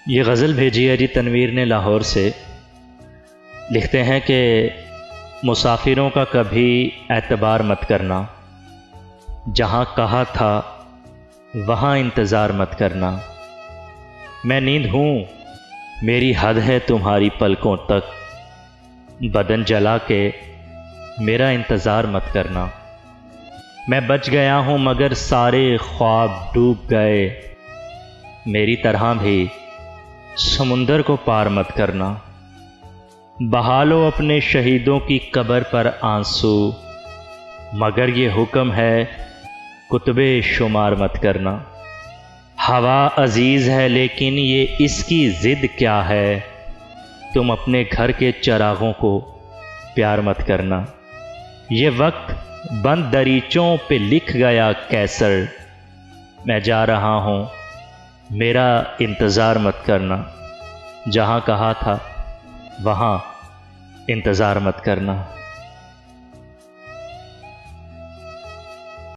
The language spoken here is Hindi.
ये गज़ल भेजी है जी तनवीर ने लाहौर से। लिखते हैं कि मुसाफिरों का कभी एतबार मत करना, जहाँ कहा था वहाँ इंतज़ार मत करना। मैं नींद हूँ, मेरी हद है तुम्हारी पलकों तक, बदन जला के मेरा इंतज़ार मत करना। मैं बच गया हूँ मगर सारे ख्वाब डूब गए, मेरी तरह भी समुंदर को पार मत करना। बहा लो अपने शहीदों की कब्र पर आंसू, मगर ये हुक्म है कुतबे शुमार मत करना। हवा अजीज़ है लेकिन ये इसकी ज़िद क्या है, तुम अपने घर के चिरागों को प्यार मत करना। ये वक्त बंद दरीचों पे लिख गया कैसर, मैं जा रहा हूँ मेरा इंतज़ार मत करना। जहाँ कहा था वहाँ इंतज़ार मत करना।